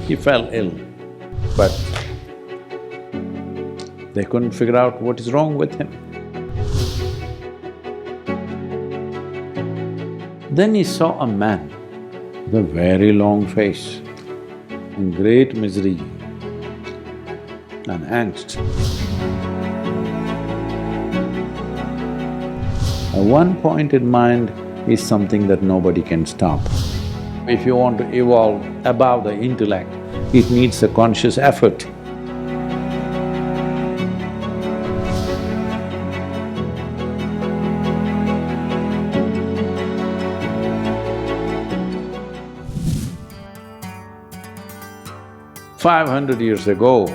He fell ill, but they couldn't figure out what is wrong with him. Then he saw a man with a very long face, in great misery and angst. A one-pointed mind is something that nobody can stop. If you want to evolve above the intellect, it needs a conscious effort. $500 years ago,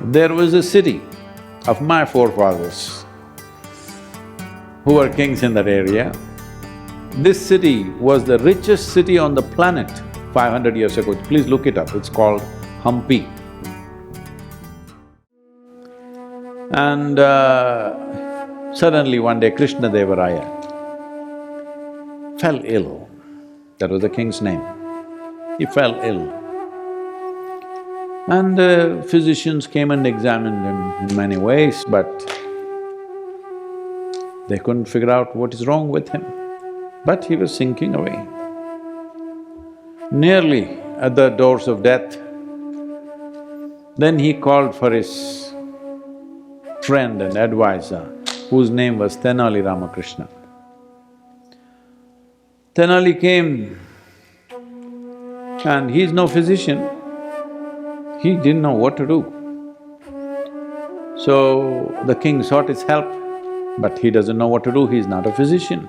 there was a city of my forefathers who were kings in that area. This city was the richest city on the planet 500 years ago. Please look it up, it's called Hampi. And suddenly one day Krishna Devaraya fell ill. That was the king's name. He fell ill. And physicians came and examined him in many ways, but they couldn't figure out what is wrong with him. But he was sinking away. Nearly at the doors of death, then he called for his friend and advisor, whose name was Tenali Ramakrishna. Tenali came, and he's no physician. He didn't know what to do. So the king sought his help, but he doesn't know what to do, he's not a physician.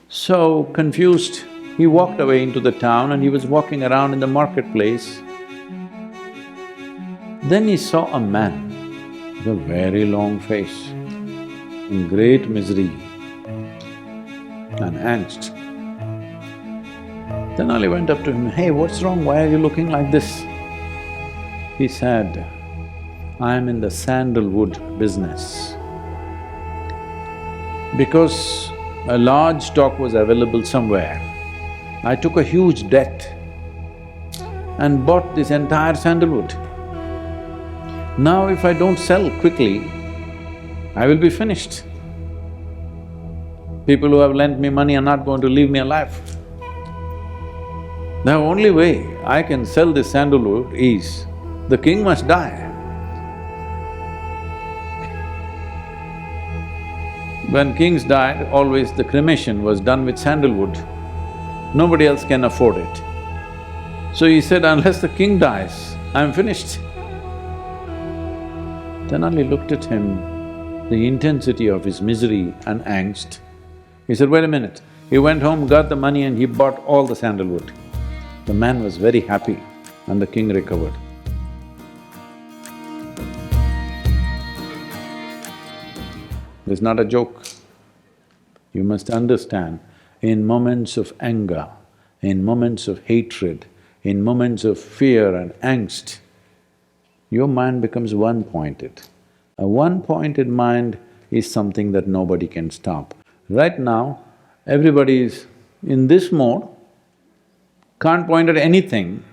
So confused, he walked away into the town and he was walking around in the marketplace. Then he saw a man with a very long face, in great misery and angst. Tenali went up to him, "Hey, what's wrong? Why are you looking like this?" He said, "I am in the sandalwood business. Because a large stock was available somewhere, I took a huge debt and bought this entire sandalwood. Now if I don't sell quickly, I will be finished. People who have lent me money are not going to leave me alive. The only way I can sell this sandalwood is the king must die." When kings died, always the cremation was done with sandalwood. Nobody else can afford it. So he said, "Unless the king dies, I'm finished." Tenali looked at him, the intensity of his misery and angst. He said, "Wait a minute." He went home, got the money and he bought all the sandalwood. The man was very happy and the king recovered. It's not a joke. You must understand, in moments of anger, in moments of hatred, in moments of fear and angst, your mind becomes one-pointed. A one-pointed mind is something that nobody can stop. Right now, everybody is in this mode, can't point at anything.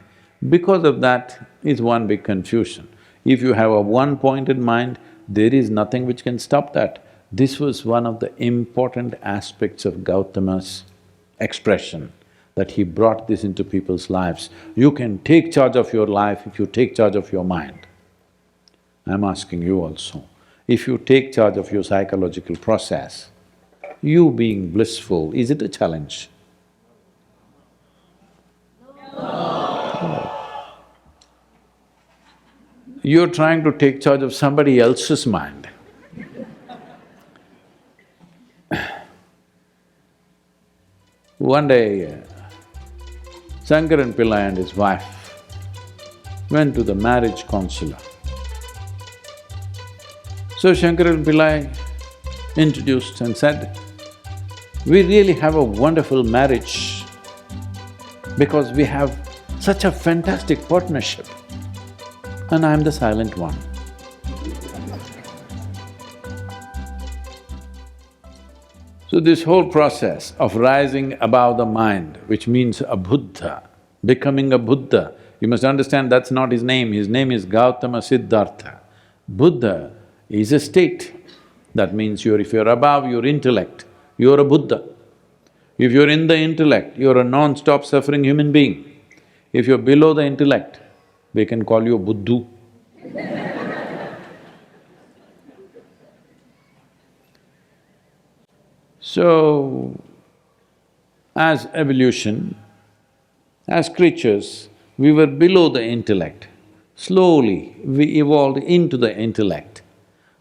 Because of that, it's one big confusion. If you have a one-pointed mind, there is nothing which can stop that. This was one of the important aspects of Gautama's expression, that he brought this into people's lives. You can take charge of your life if you take charge of your mind. I'm asking you also, if you take charge of your psychological process, you being blissful, is it a challenge? No. You're trying to take charge of somebody else's mind. One day, Shankaran Pillai and his wife went to the marriage counselor. So Shankaran Pillai introduced and said, "We really have a wonderful marriage because we have such a fantastic partnership, and I'm the silent one." So this whole process of rising above the mind, which means a Buddha, becoming a Buddha. You must understand that's not his name is Gautama Siddhartha. Buddha is a state. That means if you're above your intellect, you're a Buddha. If you're in the intellect, you're a non-stop suffering human being. If you're below the intellect, we can call you a Buddhu. So, as evolution, as creatures, we were below the intellect. Slowly, we evolved into the intellect.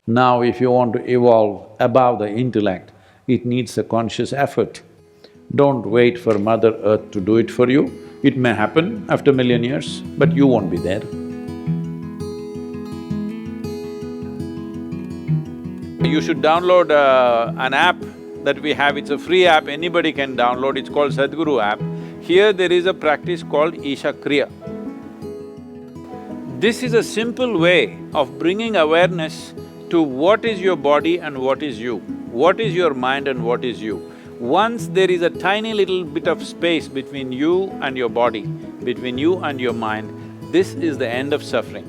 Now if you want to evolve above the intellect, it needs a conscious effort. Don't wait for Mother Earth to do it for you. It may happen after a million years, but you won't be there. You should download an app that we have, it's a free app, anybody can download, it's called Sadhguru app. Here there is a practice called Isha Kriya. This is a simple way of bringing awareness to what is your body and what is you, what is your mind and what is you. Once there is a tiny little bit of space between you and your body, between you and your mind, this is the end of suffering.